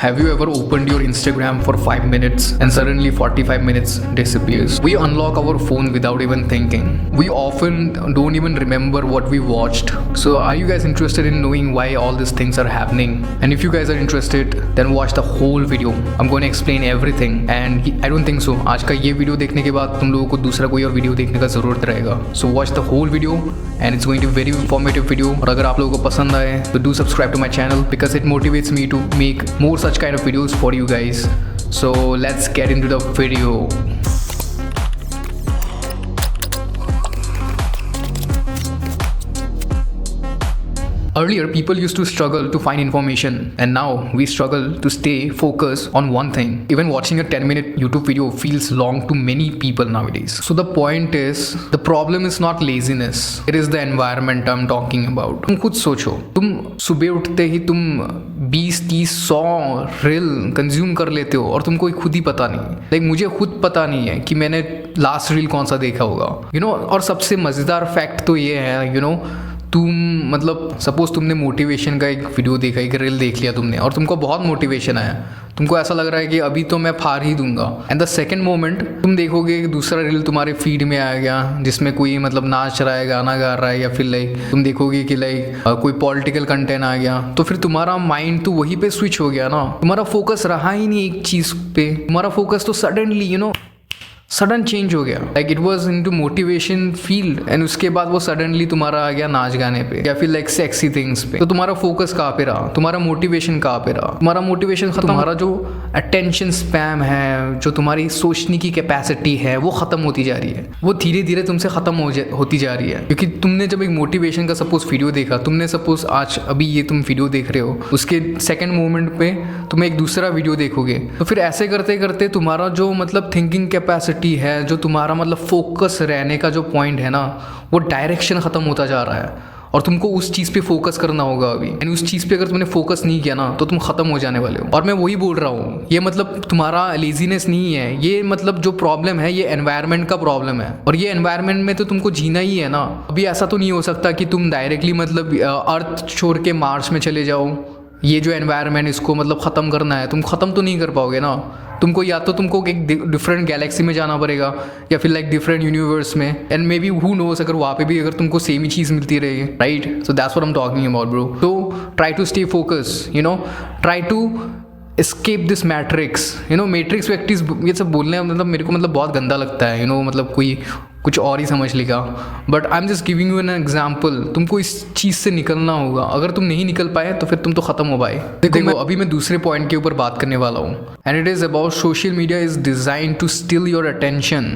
Have you ever opened your Instagram for 5 minutes and suddenly 45 minutes disappears? We unlock our phone without even thinking. We often don't even remember what we watched. So are you guys interested in knowing why all these things are happening? And if you guys are interested, then watch the whole video. I'm going to explain everything and I don't think so आज का ये video देखने के बाद तुम लोगों को दूसरा कोई और वीडियो देखने का ज़रूरत रहेगा. So watch the whole video and it's going to be very informative video. और अगर आप लोगों को पसंद आए तो do subscribe to my channel because it motivates me to make more such kind of videos for you guys. So let's get into the video. Earlier, people used to struggle to find information, and now we struggle to stay focused on one thing. Even watching a 10-minute YouTube video feels long to many people nowadays. So the point is, the problem is not laziness. It is the environment I'm talking about. तुम खुद सोचो, तुम सुबह उठते ही तुम 20, 30, 100 reel consume कर लेते हो और तुमको खुद ही पता नहीं. लाइक मुझे खुद पता नहीं है कि मैंने लास्ट रील कौन सा देखा होगा. और सबसे मज़ेदार फैक्ट तो ये है, तुम मतलब सपोज तुमने मोटिवेशन का एक वीडियो देखा, एक रील देख लिया तुमने और तुमको बहुत मोटिवेशन आया. तुमको ऐसा लग रहा है कि अभी तो मैं फाड़ ही दूंगा. एंड द सेकंड मोमेंट तुम देखोगे कि दूसरा रील तुम्हारे फीड में आ गया जिसमें कोई मतलब नाच रहा है, गाना गा रहा है, या फिर लाइक तुम देखोगे कि लाइक कोई पॉलिटिकल कंटेंट आ गया. तो फिर तुम्हारा माइंड तो वहीं पे स्विच हो गया ना. तुम्हारा फोकस रहा ही नहीं एक चीज़ पे. तुम्हारा फोकस तो सडनली सडन चेंज हो गया. Like it was into motivation field and उसके बाद वो सडनली तुम्हारा आ गया नाच गाने पे या फिर लाइक सेक्सी थिंग्स पे. तो तुम्हारा फोकस कहाँ पे रहा? तुम्हारा मोटिवेशन कहाँ पे रहा? तुम्हारा मोटिवेशन खत्म. तुम्हारा जो अटेंशन स्पैम है, जो तुम्हारी सोचने की कैपेसिटी है, वो खत्म होती जा रही है. वो धीरे धीरे तुमसे खत्म होती जा रही है. क्योंकि तुमने जब एक मोटिवेशन का सपोज वीडियो देखा, तुमने सपोज आज अभी ये तुम वीडियो देख रहे हो, उसके सेकेंड मोमेंट पे तुम एक दूसरा वीडियो देखोगे. तो फिर ऐसे करते करते तुम्हारा जो मतलब थिंकिंग कैपेसिटी है, जो तुम्हारा मतलब फोकस रहने का जो पॉइंट है ना, वो डायरेक्शन खत्म होता जा रहा है. और तुमको उस चीज़ पे फोकस करना होगा अभी. एंड उस चीज़ पे अगर तुमने फोकस नहीं किया ना तो तुम खत्म हो जाने वाले हो. और मैं वही बोल रहा हूँ, ये मतलब तुम्हारा लेजीनेस नहीं है, ये मतलब जो प्रॉब्लम है ये एनवायरनमेंट का प्रॉब्लम है. और ये एनवायरनमेंट में तो तुमको जीना ही है ना. अभी ऐसा तो नहीं हो सकता कि तुम डायरेक्टली मतलब अर्थ छोड़ के मार्स में चले जाओ. ये जो एनवायरनमेंट इसको मतलब ख़त्म करना है, तुम ख़त्म तो नहीं कर पाओगे ना. तुमको या तो तुमको एक डिफरेंट गैलेक्सी में जाना पड़ेगा या फिर लाइक डिफरेंट यूनिवर्स में. And may be who knows अगर वहाँ पे भी अगर तुमको सेम ही चीज़ मिलती रहेगी, right? So that's what I am talking about bro. तो try to stay focus, try to escape this matrix. Matrix वैक्टिक्स ये सब बोलने मतलब मेरे को मतलब बहुत गंदा लगता है. मतलब कोई कुछ और ही समझ लेगा. But I am just giving you an example. तुमको इस चीज़ से निकलना होगा. अगर तुम नहीं निकल पाए तो फिर तुम तो ख़त्म हो पाए. देखो अभी मैं दूसरे पॉइंट के ऊपर बात करने वाला हूँ. And it is about social media is design to steal your attention.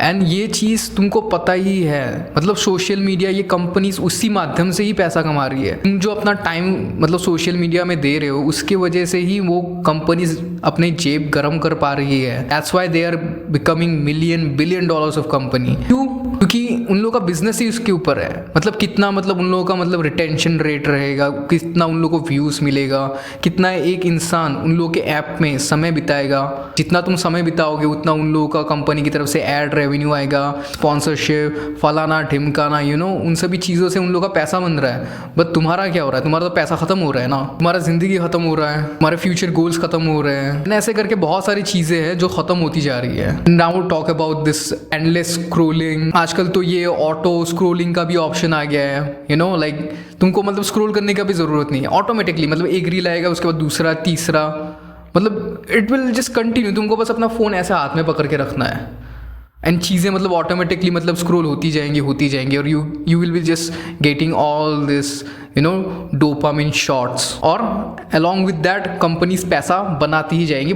And ये चीज़ तुमको पता ही है. मतलब सोशल मीडिया, ये कंपनीज उसी माध्यम से ही पैसा कमा रही है. तुम जो अपना टाइम मतलब सोशल मीडिया में दे रहे हो, उसके वजह से ही वो कंपनीज अपने जेब गर्म कर पा रही है. That's why they are becoming $1 billion of company. क्यों? क्योंकि उन लोगों का बिजनेस ही उसके ऊपर है. मतलब कितना मतलब उन लोगों का मतलब रिटेंशन रेट रहेगा, कितना उन लोगों को व्यूज़ मिलेगा, कितना एक इंसान उन लोगों के ऐप में समय बिताएगा. जितना तुम समय बिताओगे उतना उन लोगों का कंपनी की तरफ से ऐड रेवेन्यू आएगा, स्पॉन्सरशिप, फलाना ढिमकाना, उन सभी चीज़ों से उन लोगों का पैसा बन रहा है. बट तुम्हारा क्या हो रहा है? तुम्हारा तो पैसा खत्म हो रहा है ना. तुम्हारा ज़िंदगी खत्म हो रहा है, तुम्हारे फ्यूचर गोल्स खत्म हो रहे हैं. ऐसे करके बहुत सारी चीज़ें हैं जो ख़त्म होती जा रही है. Now talk about this endless scrolling. आजकल तो ये ऑटो स्क्रोलिंग का भी ऑप्शन आ गया है. लाइक तुमको मतलब स्क्रोल करने का भी ज़रूरत नहीं है. ऑटोमेटिकली मतलब एक रील आएगा, उसके बाद दूसरा, तीसरा, मतलब इट विल जस्ट कंटिन्यू. तुमको बस अपना फ़ोन ऐसे हाथ में पकड़ के रखना है एंड चीज़ें मतलब ऑटोमेटिकली मतलब स्क्रोल होती जाएंगी और you will be just getting all this dopamine shots. और अलॉन्ग विद दैट कंपनीज पैसा बनाती ही जाएगी.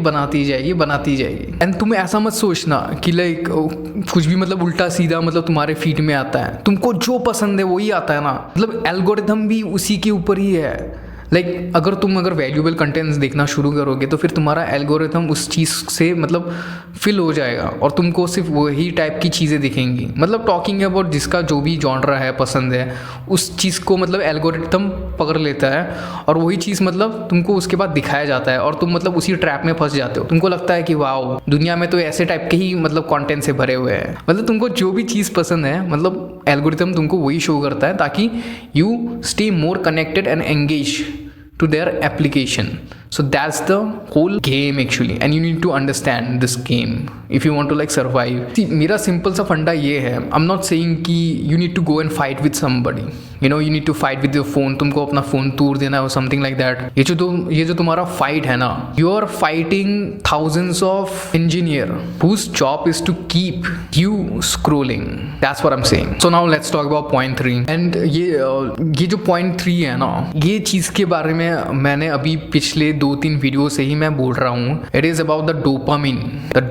एंड तुम्हें ऐसा मत सोचना कि लाइक कुछ भी मतलब उल्टा सीधा मतलब तुम्हारे फीड में आता है. तुमको जो पसंद है वही आता है ना. मतलब एल्गोरिथम भी उसी के ऊपर ही है. लाइक अगर वैल्यूएबल कंटेंट्स देखना शुरू करोगे तो फिर तुम्हारा एल्गोरिथम उस चीज़ से मतलब फिल हो जाएगा और तुमको सिर्फ वही टाइप की चीज़ें दिखेंगी. मतलब टॉकिंग अबाउट जिसका जो भी जॉनरा है, पसंद है, उस चीज़ को मतलब एल्गोरिथम पकड़ लेता है और वही चीज़ मतलब तुमको उसके बाद दिखाया जाता है और तुम मतलब उसी ट्रैप में फंस जाते हो. तुमको लगता है कि वाओ, दुनिया में तो ऐसे टाइप के ही मतलब कंटेंट से भरे हुए हैं. मतलब तुमको जो भी चीज़ पसंद है मतलब एल्गोरिथम तुमको वही शो करता है ताकि you stay more connected and engage to their application. So that's the whole game actually, and you need to understand this game if you want to like survive. See, मेरा simple सा फंडा ये है, I'm not saying कि you need to go and fight with somebody, you know, you need to fight with your phone, तुमको अपना phone तोड़ देना है or something like that. ये जो तुम्हारा फाइट है ना, you are fighting thousands of engineer whose job is to keep you scrolling. That's what I'm saying. So now let's talk about point 3. And ये जो point 3 है ना, ये चीज़ के बारे में मैंने अभी पिछले 2-3 वीडियो से ही मैं बोल रहा हूँ. It is about the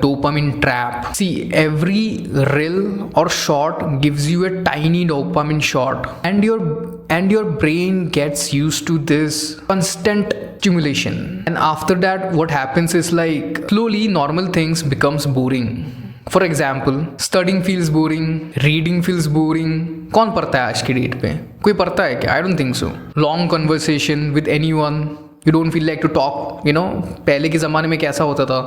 dopamine trap. See, every reel or short gives you a tiny dopamine shot, and your brain gets used to this constant stimulation. And after that, what happens is like slowly normal things becomes boring. For example, studying feels boring, reading feels boring. कौन पढ़ता है आज की date पे? कोई पढ़ता है क्या? I don't think so. Long conversation with anyone, you don't feel like to talk, you know. पहले के ज़माने में कैसा होता था,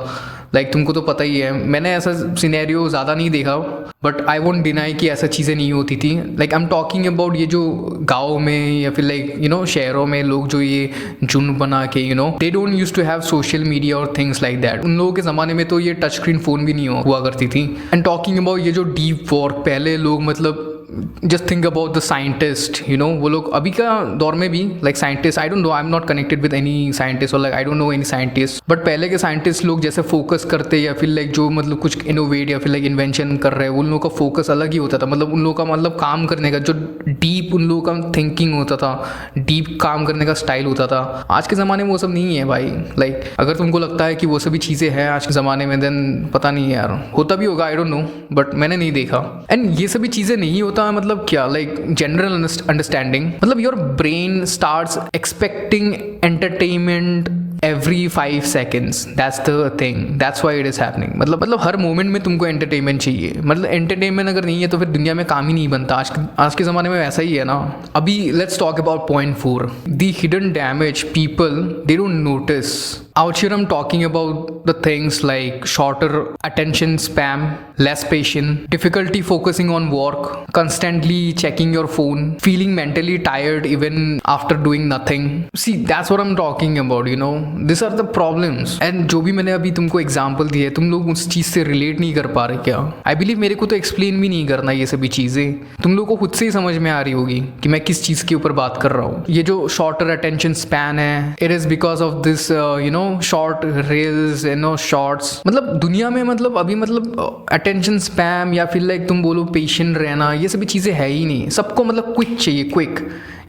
like तुमको तो पता ही है. मैंने ऐसा सिनेरियो ज़्यादा नहीं देखा, बट आई वोंट डिनाई कि ऐसा चीज़ें नहीं होती थी. Like I am talking about ये जो गाँव में या फिर लाइक यू नो शहरों में लोग जो ये झुंड बना के you know they don't use to have social media और थिंग्स लाइक दैट. उन लोगों के ज़माने में तो ये टच स्क्रीन फ़ोन भी नहीं हुआ करती थी. एंड टॉकिंग अबाउट ये जो डीप वर्क, पहले लोग मतलब just think about the scientist, you know, वो लोग अभी का दौर में भी like scientist, I don't know, I am not connected with any scientist और like I don't know any scientist, but पहले के साइंटिस्ट लोग जैसे फोकस करते या फिर लाइक जो मतलब कुछ इनोवेट या फिर लाइक इन्वेंशन कर रहे हैं, उन लोगों का फोकस अलग ही होता था. मतलब उन लोगों का मतलब काम करने का जो डीप उन लोगों का थिंकिंग होता था, डीप काम करने का स्टाइल होता था. आज के ज़माने में वो सब नहीं है भाई. लाइक अगर तुमको लगता है कि वो सभी चीज़ें हैं आज के ज़माने में, देन पता नहीं यार, होता भी होगा, आई डोंट नो, बट मैंने नहीं देखा. एंड ये सभी चीज़ें नहीं होता मतलब क्या, लाइक general understanding, मतलब your brain starts expecting entertainment every 5 seconds. That's the thing, that's why it is happening. मतलब हर मोमेंट में तुमको एंटरटेनमेंट चाहिए. मतलब एंटरटेनमेंट अगर नहीं है तो फिर दुनिया में काम ही नहीं बनता. आज के ज़माने में वैसा ही है ना. अभी let's talk about point 4, the hidden damage people they don't notice. Out here I'm talking about the things like shorter attention span, less patient, difficulty focusing on work, constantly checking your phone, feeling mentally tired even after doing nothing. See, that's what I'm talking about, you know. These are the problems. And जो भी मैंने अभी तुमको example दिए, तुम लोग उस चीज़ से रिलेट नहीं कर पा रहे क्या? आई बिलीव मेरे को तो एक्सप्लेन भी नहीं करना ये सभी चीज़ें, तुम लोग को खुद से ही समझ में आ रही होगी कि मैं किस चीज़ के ऊपर बात कर रहा हूँ. ये जो शॉर्टर अटेंशन स्पैन है, it is because of this you know short reels, you know shorts. मतलब दुनिया में मतलब अभी मतलब अटेंशन स्पैम या फिर लाइक तुम बोलो पेशेंट रहना, ये सभी चीज़ें है ही नहीं. सबको मतलब क्विक चाहिए, quick.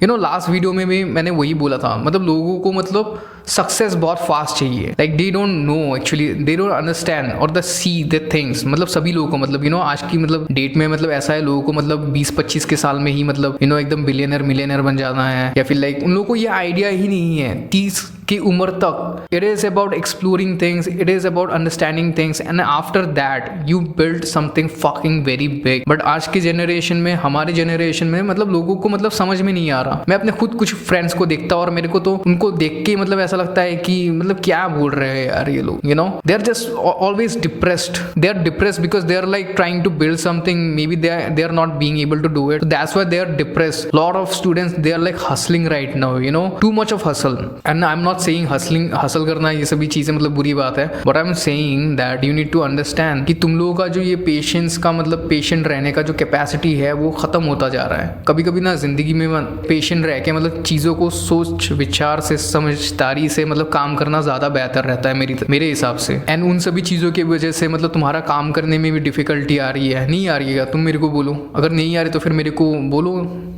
You know last video में भी मैंने वही बोला था, मतलब लोगों को मतलब सक्सेस बहुत फास्ट चाहिए. Like they don't know actually, they don't understand और द सी द थिंग्स. मतलब सभी लोगों को मतलब यू नो आज की मतलब डेट में मतलब ऐसा है, लोगों को मतलब 20-25 के साल में ही मतलब यू नो एकदम बिलियनर मिलियनर बन जाना है, या फिर लाइक उन लोगों को ये आइडिया ही नहीं है 30 की उम्र तक. It is about exploring things, it is about understanding things, and after that you build something fucking very big. But आज के जनरेशन में, हमारे जनरेशन में मतलब लोगों को मतलब समझ में नहीं आ रहा. मैं अपने खुद कुछ फ्रेंड्स को देखता हूँ और मेरे को तो उनको देख के मतलब ऐसा लगता है कि मतलब क्या बोल रहे हैं यार ये लोग, you know. They are just always depressed. They are depressed because they are like trying to build something, maybe they are not being able to do it. That's why they are depressed. Lot of students they are like hustling right now, you know, too much of hustle. And I am not saying hustle करना ये सभी चीजें मतलब बुरी बात है, but I am saying that you need to understand कि तुम लोगों का जो ये पेशेंस का मतलब पेशेंट रहने का जो कैपेसिटी है वो खत्म होता जा रहा है. कभी कभी ना जिंदगी में पेशेंट रह के मतलब चीज़ों को सोच विचार से, समझदारी से मतलब काम करना ज़्यादा बेहतर रहता है मेरे हिसाब से. एंड उन सभी चीज़ों की वजह से मतलब तुम्हारा काम करने में भी डिफिकल्टी आ रही है. नहीं आ रही है, तुम मेरे को बोलो. अगर नहीं आ रही तो फिर मेरे को बोलो,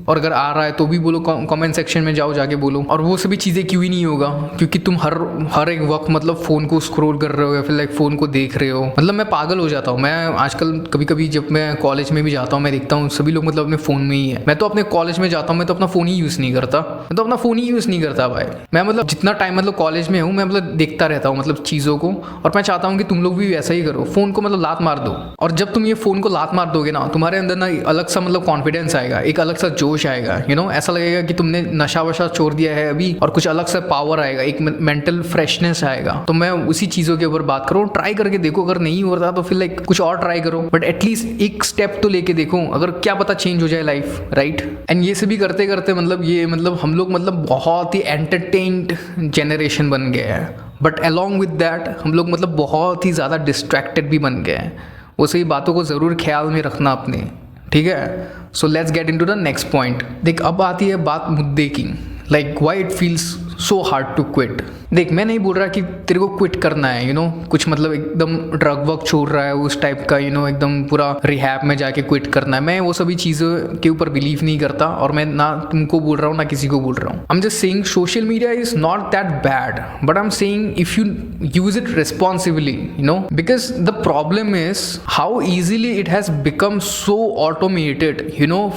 और अगर आ रहा है तो भी बोलो, कमेंट सेक्शन में जाओ जाके बोलो. और वो सभी चीज़ें क्यों ही नहीं होगा, क्योंकि तुम हर एक वक्त मतलब फ़ोन को स्क्रॉल कर रहे हो या फिर लाइक फ़ोन को देख रहे हो. मतलब मैं पागल हो जाता हूँ. मैं आजकल कभी कभी जब मैं कॉलेज में भी जाता हूँ, मैं देखता हूँ सभी लोग मतलब अपने फ़ोन में ही है. मैं तो अपने कॉलेज में जाता हूँ, मैं तो अपना फ़ोन ही यूज़ नहीं करता. मैं तो अपना फ़ोन ही यूज़ नहीं करता भाई. मैं मतलब जितना टाइम मतलब कॉलेज में हूँ, मैं मतलब देखता रहता हूँ मतलब चीज़ों को, और मैं चाहता हूँ कि तुम लोग भी वैसा ही करो. फ़ोन को मतलब लात मार दो, और जब तुम ये फ़ोन को लात मार दोगे ना, तुम्हारे अंदर ना अलग सा मतलब कॉन्फिडेंस आएगा, एक अलग सा जोश जोश आएगा, ऐसा लगेगा कि तुमने नशा वशा छोड़ दिया है अभी और कुछ अलग सा पावर आएगा, एक मेंटल फ्रेशनेस आएगा। तो मैं उसी चीजों के ऊपर बात करूँ, ट्राई करके देखो, अगर नहीं हो रहा तो फिर लाइक कुछ और ट्राई करो, बट एटलीस्ट एक स्टेप तो लेके देखो, अगर क्या पता चेंज हो जाए लाइफ, राइट। एंड ये सभी करते करते हम लोग बहुत ही एंटरटेन्ड जेनरेशन बन गए हैं, बट अलॉन्ग विद दैट हम लोग बहुत ही ज़्यादा डिस्ट्रैक्टेड भी बन गए हैं। वो सही बातों को ज़रूर ख्याल में रखना अपने, ठीक है। So let's get into the next point. देख, अब आती है बात मुद्दे की, like why it feels so hard to quit. देख, मैं नहीं बोल रहा कि तेरे को क्विट करना है, कुछ एकदम ड्रग वर्क छोड़ रहा है उस टाइप का, एकदम पूरा रिहैब में जाके क्विट करना है। मैं वो सभी चीज़ों के ऊपर बिलीव नहीं करता, और मैं ना तुमको बोल रहा हूँ ना किसी को बोल रहा हूँ। I am just saying social media is not that bad, but I am saying if you use it responsibly, because the problem is how easily it has become so automated,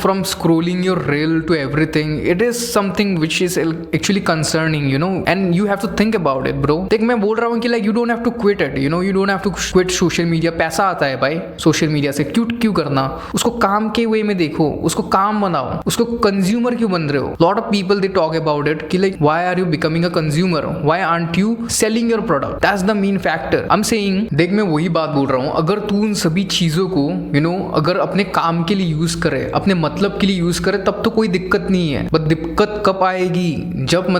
from scrolling your reel to everything. It is something which is actually concerning, and you have to think about it, bro. देख, मैं बोल रहा हूँ कि like you don't have to quit it, you don't have to quit social media. पैसा आता है भाई सोशल मीडिया से, क्यों करना उसको काम के वे में देखो, उसको काम बनाओ, उसको कंज्यूमर क्यों बन रहे हो। Lot of people they talk about it कि like why are you becoming a consumer, why aren't you selling your product, that's the main factor. I'm saying, देख, मैं वही बात बोल रहा हूँ, अगर तू उन सभी चीजों को अगर अपने काम के लिए यूज करे, अपने मतलब के लिए यूज करे, तब तो कोई दिक्कत नहीं है। बट दिक्कत कब आएगी, जब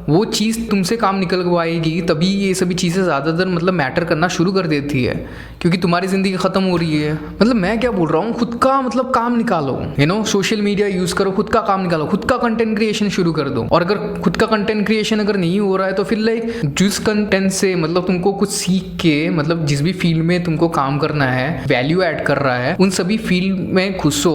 वो चीज तुमसे काम निकलवाएगी, तभी ये सभी चीज़ें ज़्यादातर मैटर करना शुरू कर देती है, क्योंकि तुम्हारी ज़िंदगी ख़त्म हो रही है। मैं क्या बोल रहा हूँ, खुद का काम निकालो, सोशल मीडिया यूज़ करो, खुद का काम निकालो, खुद का कंटेंट क्रिएशन शुरू कर दो। और अगर खुद का कंटेंट क्रिएशन अगर नहीं हो रहा है तो फिर लाइक जिस कंटेंट से तुमको कुछ सीख के जिस भी फील्ड में तुमको काम करना है, वैल्यू ऐड कर रहा है, उन सभी फील्ड में घुसो,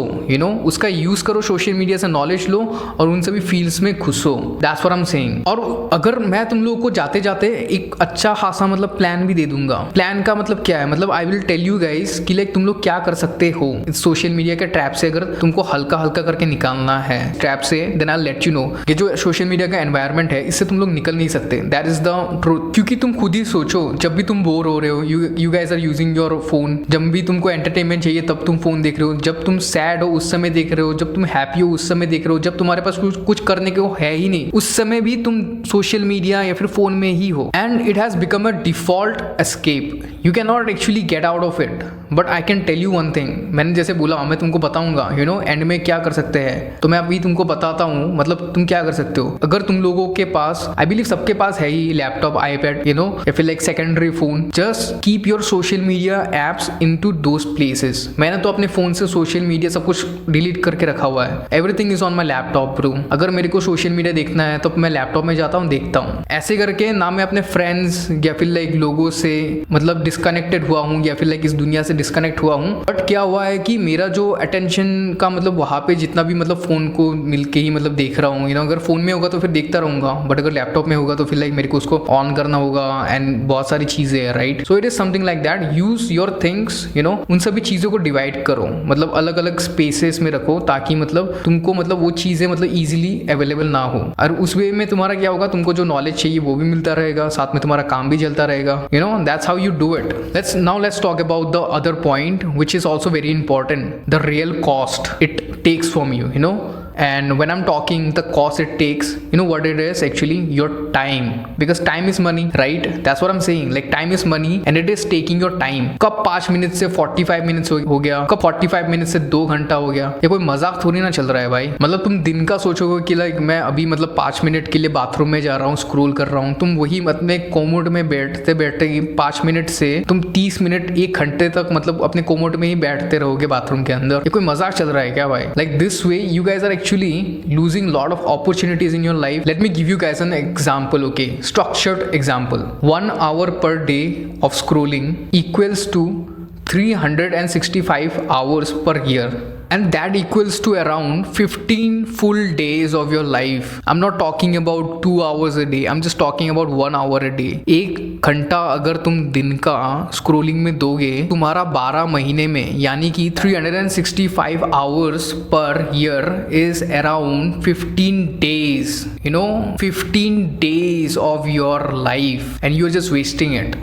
उसका यूज़ करो, सोशल मीडिया से नॉलेज लो और उन सभी फील्ड्स में घुसो। That's what I am saying. और अगर मैं तुम लोगों को जाते जाते एक अच्छा खासा प्लान भी दे दूंगा। प्लान का क्या है, I will tell you guys कि लाइक तुम लोग क्या कर सकते हो सोशल मीडिया के ट्रैप से, अगर तुमको हल्का हल्का करके निकालना है ट्रैप से, then I let you know. ये जो सोशल मीडिया का एनवायरनमेंट है, इससे तुम लोग निकल नहीं सकते, दैट इज द ट्रूथ। क्योंकि तुम खुद ही सोचो, जब भी तुम बोर हो रहे हो, you guys are using your phone, जब भी तुमको एंटरटेनमेंट चाहिए तब तुम फोन देख रहे हो, जब तुम सैड हो उस समय देख रहे हो, जब तुम हैप्पी हो उस समय देख रहे हो, जब तुम्हारे पास कुछ करने को है ही नहीं उस समय भी तुम सोशल मीडिया या फिर फोन में ही हो। And it has become a default escape, you can not actually get out of it. But I can tell you one thing, मैंने जैसे बोला, मैं तुमको बताऊंगा एंड में क्या कर सकते हैं, तो मैं अभी तुमको बताता हूँ तुम क्या कर सकते हो। अगर तुम लोगों के पास, आई बिलीव सबके पास है ही लैपटॉप, आईपैड, या फिर like secondary phone, just keep your social media apps into those places. मैंने तो अपने फोन से सोशल मीडिया सब कुछ डिलीट करके रखा हुआ है, everything is on my laptop bro. अगर मेरे को सोशल मीडिया देखना है तो मैं लैपटॉप में जाता हूँ, देखता हूँ। ऐसे करके ना मैं अपने फ्रेंड्स या फिर लाइक लोगों से डिस्कनेक्टेड हुआ हूँ, या फिर लाइक इस दुनिया से डिस्कनेक्ट हुआ हूँ। बट क्या हुआ है कि मेरा जो अटेंशन का वहाँ पे जितना भी फोन को मिलके ही देख रहा हूँ, अगर फोन में होगा तो फिर देखता रहूंगा, बट अगर लैपटॉप में होगा तो फिर लाइक मेरे को उसको ऑन करना होगा, एंड बहुत सारी चीजें है, right. So it is something like that. Use your things, उन सभी चीजों को डिवाइड करो, अलग अलग स्पेसेस में रखो, ताकि तुमको वो चीजें इजीली अवेलेबल ना हो। और उस वे में तुम्हारा क्या होगा, तुमको जो नॉलेज चाहिए वो भी मिलता रहेगा, साथ में तुम्हारा काम भी चलता रहेगा। That's how you do it. Let's talk about the other point, which is also very important, the real cost it takes from you. And when I'm talking the cost it takes, what it is actually? Your time, because time is money, right? That's what I'm saying, like time is money and it is taking your time. कब 5 minute से 45 minute हो गया, कब 45 minute से 2 घंटा हो गया, ये कोई मजाक थोड़ी ना चल रहा है भाई। तुम दिन का सोचोगे कि लाइक मैं अभी 5 मिनट के लिए बाथरूम में जा रहा हूँ, स्क्रॉल कर रहा हूँ, तुम वही कोमोड में बैठते 5 मिनट से तुम 30 मिनट 1 घंटे तक अपने कोमोड में ही बैठते रहोगे बाथरूम के अंदर। ये कोई मजाक चल रहा है क्या भाई? Like this way you guys are actually losing lot of opportunities in your life. Let me give you guys an example, okay? Structured example. 1 hour per day of scrolling equals to 365 hours per year. And that equals to around 15 full days of your life. I'm not talking about 2 hours a day. I'm just talking about 1 hour a day. 1 घंटा अगर तुम दिन का scrolling में दोगे, तुम्हारा 12 महीने में, यानी कि 365 hours per year is around 15 days. 15 days of your life, and you're just wasting it.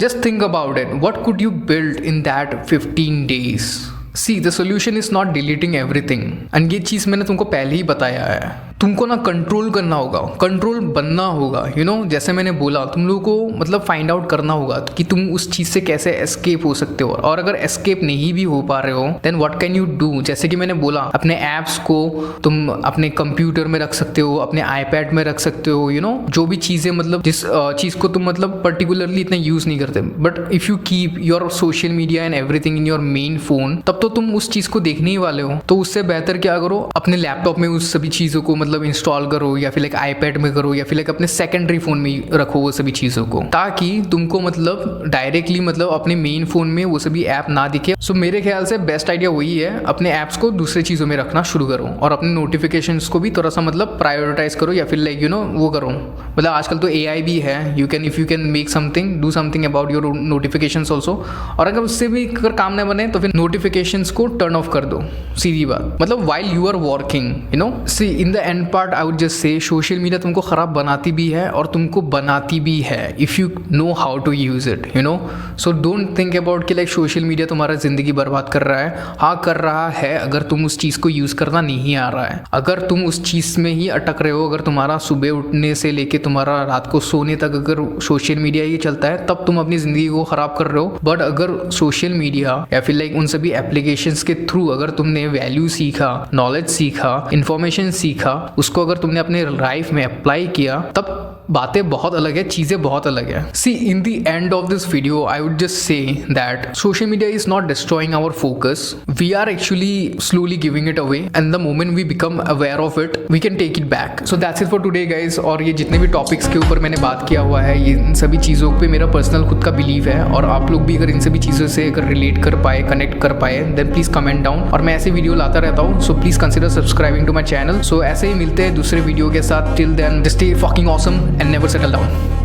Just think about it. What could you build in that 15 days? See the solution is not deleting everything, and ये चीज़ मैंने तुमको पहले ही बताया है। तुमको ना control करना होगा, कंट्रोल बनना होगा, जैसे मैंने बोला तुम लोगों को मतलब फाइंड आउट करना होगा कि तुम उस चीज़ से कैसे एस्केप हो सकते हो, और अगर एस्केप नहीं भी हो पा रहे हो then what can you do. जैसे कि मैंने बोला अपने ऐप्स को तुम अपने कंप्यूटर में रख सकते हो, अपने आईपैड में रख सकते हो, जो भी चीज़ें मतलब जिस चीज़ को तुम मतलब पर्टिकुलरली इतना यूज़ नहीं करते, but if you keep your social media and everything in your main phone, तब तो तुम उस चीज़ को देखने ही वाले हो। तो उससे बेहतर क्या करो, अपने लैपटॉप में उस सभी चीज़ों को मतलब इंस्टॉल करो, या फिर लाइक आईपैड में करो, या फिर लाइक अपने सेकेंडरी फोन में रखो वो सभी चीज़ों को, ताकि तुमको मतलब डायरेक्टली मतलब अपने मेन फोन में वो सभी ऐप ना दिखे। सो मेरे ख्याल से बेस्ट आइडिया वही है, अपने ऐप्स को दूसरे चीज़ों में रखना शुरू करो, और अपने नोटिफिकेशंस को भी थोड़ा सा मतलब प्रायोरिटाइज करो, या फिर लाइक वो करो। मतलब आजकल तो AI भी है, if you can make something, do something about your notifications also, और अगर उससे भी अगर काम न बने तो फिर नोटिफिकेशंस को टर्न ऑफ कर दो, सीधी बात। मतलब while you are working see in the end part I would just say social media तुमको खराब बनाती भी है और तुमको बनाती भी है, if you know how to use it, so don't think about कि लाइक सोशल मीडिया तुम्हारा जिंदगी बर्बाद कर रहा है। हाँ कर रहा है, अगर तुम उस चीज़ को यूज़ करना नहीं आ रहा है, अगर तुम उस चीज़ में ही अटक रहे हो, अगर तुम्हारा सुबह उठने से लेके तुम्हारा रात को सोने तक अगर सोशल मीडिया ही चलता है, तब तुम अपनी ज़िंदगी को ख़राब कर रहे हो। बट अगर सोशल मीडिया या फिर लाइक उन सभी एप्लीकेशंस के थ्रू अगर तुमने वैल्यू सीखा, नॉलेज सीखा, इंफॉर्मेशन सीखा, उसको अगर तुमने अपने लाइफ में अप्लाई किया, तब बातें बहुत अलग है, चीज़ें बहुत अलग है। See in the end of this video I would just say that social media is not destroying our focus, we are actually slowly giving it away, and the moment we become aware of it we can take it back. So that's it for today guys. और ये जितने भी topics के ऊपर मैंने बात किया हुआ है, ये इन सभी चीज़ों पे मेरा पर्सनल खुद का बिलीव है, और आप लोग भी अगर इन सभी चीज़ों से अगर रिलेट कर पाए, कनेक्ट कर पाए, देन प्लीज़ कमेंट डाउन, और मैं ऐसे वीडियो लाता रहता हूँ। So please consider subscribing to my channel. So ऐसे ही मिलते हैं दूसरे वीडियो के साथ। Till then stay fucking awesome and never settle down.